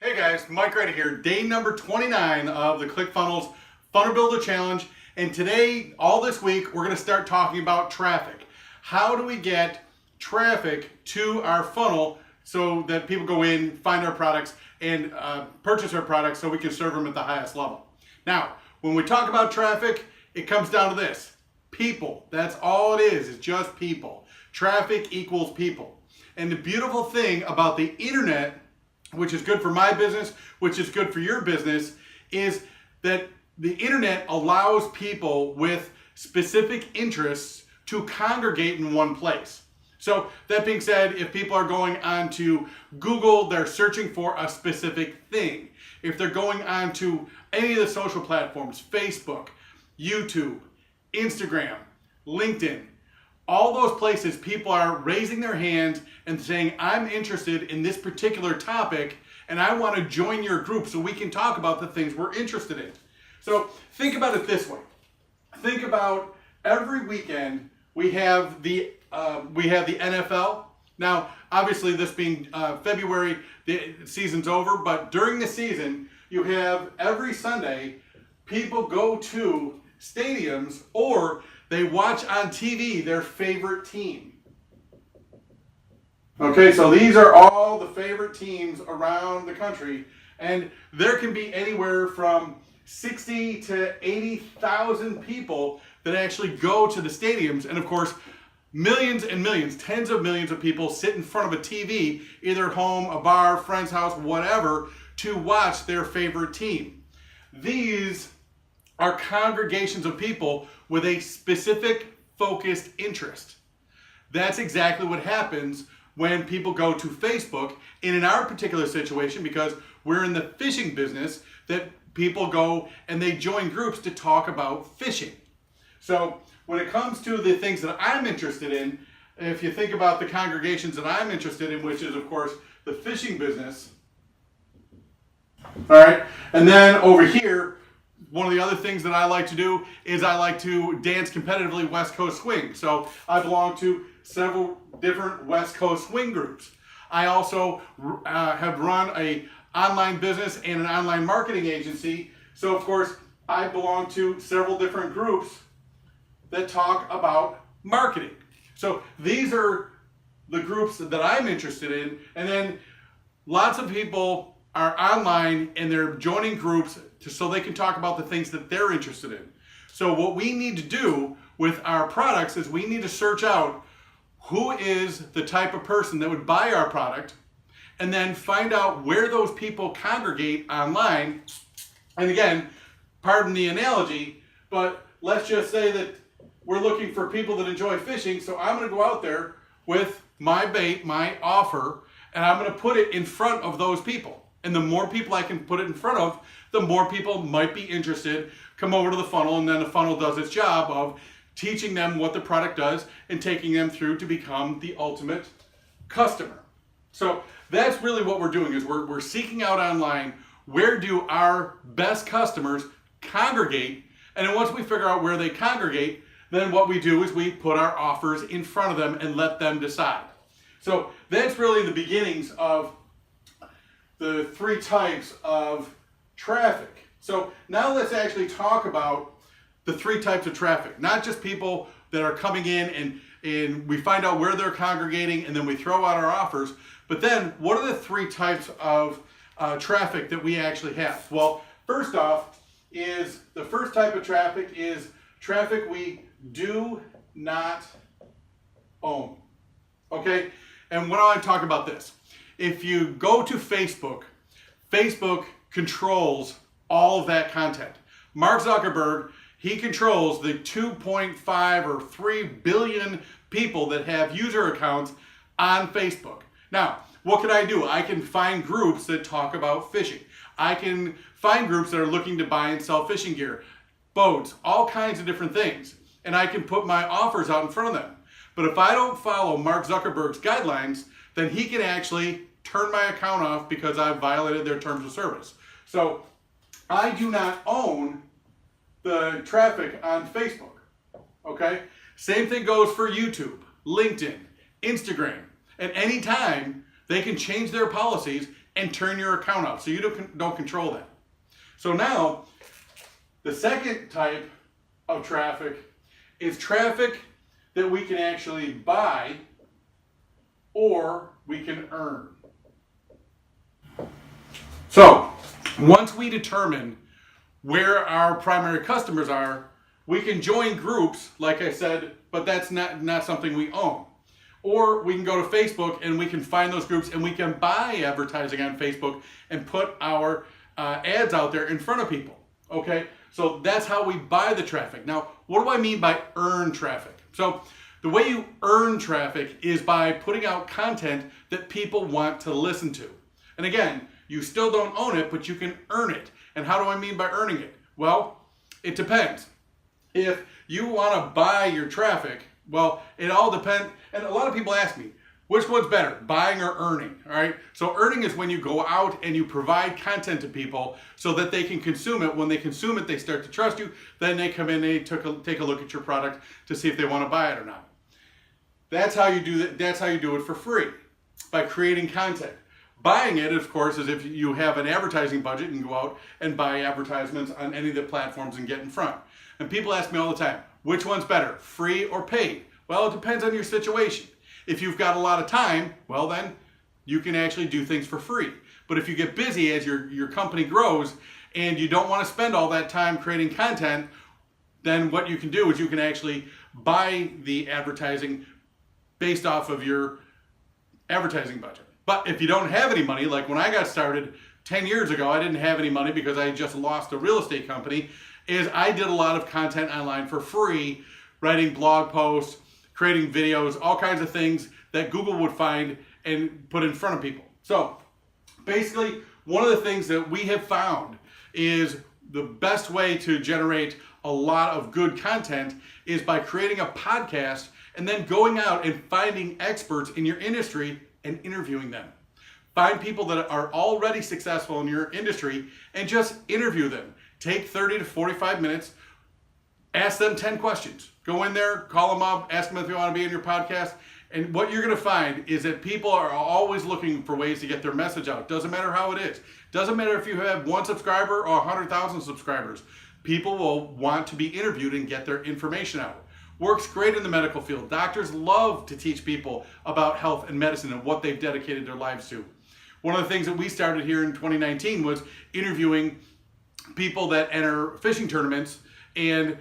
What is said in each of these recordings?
Hey guys, Mike right here. Day number 29 of the ClickFunnels Funnel Builder Challenge. And today, all this week, we're going to start talking about traffic. How do we get traffic to our funnel so that people go in, find our products, and purchase our products so we can serve them at the highest level? Now, when we talk about traffic, it comes down to this. People. That's all it is. It's just people. Traffic equals people. And the beautiful thing about the internet, which is good for my business, which is good for your business, is that the internet allows people with specific interests to congregate in one place. So that being said, if people are going on to Google, they're searching for a specific thing. If they're going on to any of the social platforms, Facebook, YouTube, Instagram, LinkedIn, all those places, people are raising their hands and saying, I'm interested in this particular topic and I want to join your group so we can talk about the things we're interested in. So think about it this way. Think about every weekend we have the NFL. Now, obviously this being February, the season's over, but during the season, you have every Sunday, people go to stadiums or they watch on TV their favorite team. Okay, so these are all the favorite teams around the country, and there can be anywhere from 60 to 80,000 people that actually go to the stadiums, and of course, millions and millions, tens of millions of people sit in front of a TV, either at home, a bar, friend's house, whatever, to watch their favorite team. These are congregations of people with a specific focused interest. That's exactly what happens when people go to Facebook. And in our particular situation, because we're in the fishing business, that people go and they join groups to talk about fishing. So when it comes to the things that I'm interested in, if you think about the congregations that I'm interested in, which is of course the fishing business, all right, and then over here, one of the other things that I like to do is I like to dance competitively West Coast swing. So I belong to several different West Coast swing groups. I also have run a online business and an online marketing agency. So of course I belong to several different groups that talk about marketing. So these are the groups that I'm interested in. And then lots of people are online and they're joining groups so they can talk about the things that they're interested in. So what we need to do with our products is we need to search out who is the type of person that would buy our product, and then find out where those people congregate online. And again, pardon the analogy, but let's just say that we're looking for people that enjoy fishing, so I'm going to go out there with my bait, my offer, and I'm going to put it in front of those people. And the more people I can put it in front of, the more people might be interested, come over to the funnel, and then the funnel does its job of teaching them what the product does and taking them through to become the ultimate customer. So that's really what we're doing, is we're seeking out online, where do our best customers congregate, and then once we figure out where they congregate, then what we do is we put our offers in front of them and let them decide. So that's really the beginnings of the three types of traffic. So now let's actually talk about the three types of traffic, not just people that are coming in and we find out where they're congregating and then we throw out our offers, but then what are the three types of traffic that we actually have? Well, first off is the first type of traffic is traffic we do not own. Okay? And when I talk about this, if you go to Facebook, Facebook controls all of that content. Mark Zuckerberg, he controls the 2.5 or 3 billion people that have user accounts on Facebook. Now, what can I do? I can find groups that talk about fishing. I can find groups that are looking to buy and sell fishing gear, boats, all kinds of different things. And I can put my offers out in front of them. But if I don't follow Mark Zuckerberg's guidelines, then he can actually turn my account off because I've violated their terms of service. So I do not own the traffic on Facebook, okay? Same thing goes for YouTube, LinkedIn, Instagram. At any time, they can change their policies and turn your account off. So you don't control that. So now, the second type of traffic is traffic that we can actually buy or we can earn. So, once we determine where our primary customers are, we can join groups, like I said, but that's not something we own. Or we can go to Facebook and we can find those groups and we can buy advertising on Facebook and put our ads out there in front of people. Okay, so that's how we buy the traffic. Now, what do I mean by earn traffic? So the way you earn traffic is by putting out content that people want to listen to. And again, you still don't own it, but you can earn it. And how do I mean by earning it? Well, it depends. If you want to buy your traffic, well, it all depends. And a lot of people ask me, which one's better, buying or earning? All right. So earning is when you go out and you provide content to people so that they can consume it. When they consume it, they start to trust you. Then they come in, they take a look at your product to see if they want to buy it or not. That's how you do that. That's how you do it for free, by creating content. Buying it, of course, is if you have an advertising budget and go out and buy advertisements on any of the platforms and get in front. And people ask me all the time, which one's better, free or paid? Well, it depends on your situation. If you've got a lot of time, well then, you can actually do things for free. But if you get busy as your company grows and you don't want to spend all that time creating content, then what you can do is you can actually buy the advertising based off of your advertising budget. But if you don't have any money, like when I got started 10 years ago, I didn't have any money because I just lost a real estate company, is I did a lot of content online for free, writing blog posts, creating videos, all kinds of things that Google would find and put in front of people. So basically, one of the things that we have found is the best way to generate a lot of good content is by creating a podcast and then going out and finding experts in your industry and interviewing them. Find people that are already successful in your industry and just interview them. Take 30 to 45 minutes, ask them 10 questions. Go in there, call them up, ask them if they want to be in your podcast. And what you're going to find is that people are always looking for ways to get their message out. Doesn't matter how it is. Doesn't matter if you have 1 subscriber or 100,000 subscribers. People will want to be interviewed and get their information out. Works great in the medical field. Doctors love to teach people about health and medicine and what they've dedicated their lives to. One of the things that we started here in 2019 was interviewing people that enter fishing tournaments and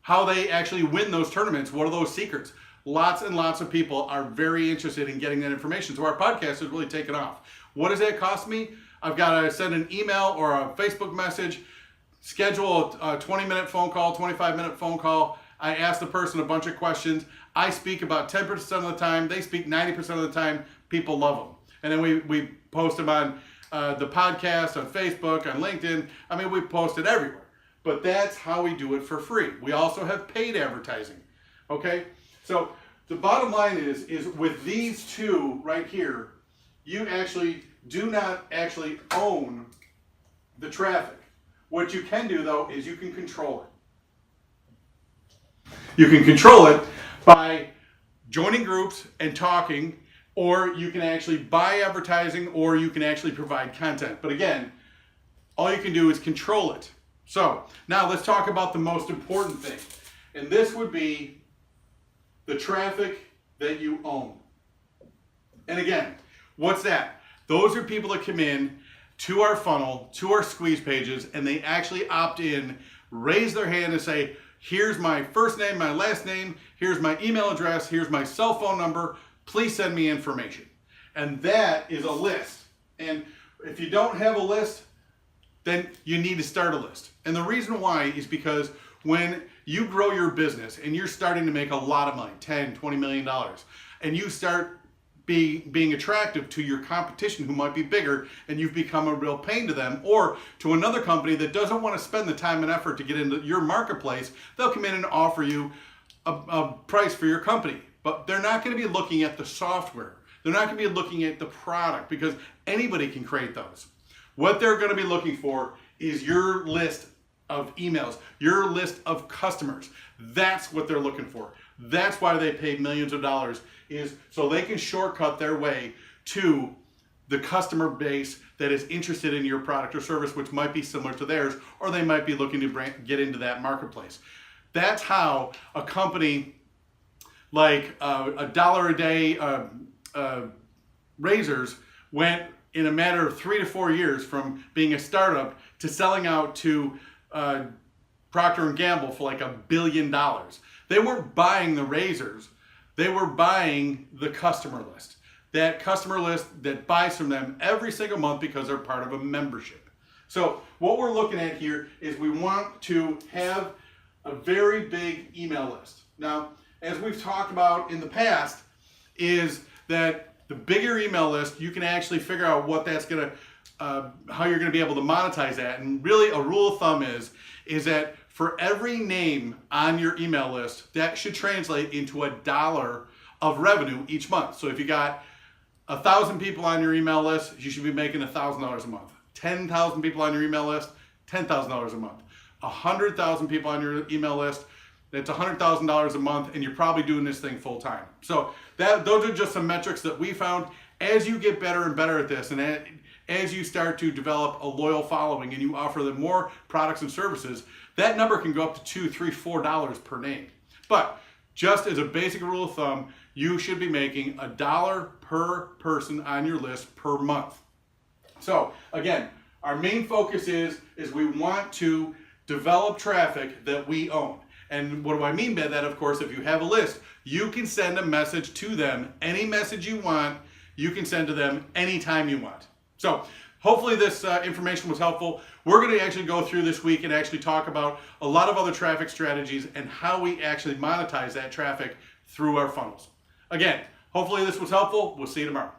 how they actually win those tournaments. What are those secrets? Lots and lots of people are very interested in getting that information. So our podcast has really taken off. What does that cost me? I've got to send an email or a Facebook message, schedule a 20-minute phone call, 25-minute phone call. I ask the person a bunch of questions. I speak about 10% of the time. They speak 90% of the time. People love them. And then we post them on the podcast, on Facebook, on LinkedIn. I mean, we post it everywhere. But that's how we do it for free. We also have paid advertising. Okay? So the bottom line is with these two right here, you actually do not actually own the traffic. What you can do, though, is you can control it. You can control it by joining groups and talking, or you can actually buy advertising, or you can actually provide content. But again, all you can do is control it. So now let's talk about the most important thing. And this would be the traffic that you own. And again, what's that? Those are people that come in to our funnel, to our squeeze pages, and they actually opt in, raise their hand and say, here's my first name, my last name, here's my email address, here's my cell phone number, please send me information. And that is a list. And if you don't have a list, then you need to start a list. And the reason why is because when you grow your business and you're starting to make a lot of money, $10, $20 million, and you start being attractive to your competition who might be bigger, and you've become a real pain to them, or to another company that doesn't want to spend the time and effort to get into your marketplace, they'll come in and offer you a price for your company. But they're not going to be looking at the software. They're not going to be looking at the product, because anybody can create those. What they're going to be looking for is your list of emails, your list of customers. That's what they're looking for. That's why they pay millions of dollars, is so they can shortcut their way to the customer base that is interested in your product or service, which might be similar to theirs, or they might be looking to get into that marketplace. That's how a company like a dollar a day razors went in a matter of 3 to 4 years from being a startup to selling out to Procter & Gamble for like $1 billion. They weren't buying the razors, they were buying the customer list. That customer list that buys from them every single month because they're part of a membership. So what we're looking at here is we want to have a very big email list. Now, as we've talked about in the past, is that the bigger email list, you can actually figure out what that's gonna, how you're gonna be able to monetize that. And really a rule of thumb is that for every name on your email list, that should translate into $1 of revenue each month. So if you got 1,000 people on your email list, you should be making $1,000 a month. 10,000 people on your email list, $10,000 a month. 100,000 people on your email list, that's $100,000 a month, and you're probably doing this thing full time. So those are just some metrics that we found. As you get better and better at this, and as you start to develop a loyal following and you offer them more products and services, that number can go up to $2, $3, $4 per name. But just as a basic rule of thumb, you should be making $1 per person on your list per month. So again, our main focus is we want to develop traffic that we own. And what do I mean by that? Of course, if you have a list, you can send a message to them. Any message you want, you can send to them anytime you want. So hopefully this information was helpful. We're going to actually go through this week and actually talk about a lot of other traffic strategies and how we actually monetize that traffic through our funnels. Again, hopefully this was helpful. We'll see you tomorrow.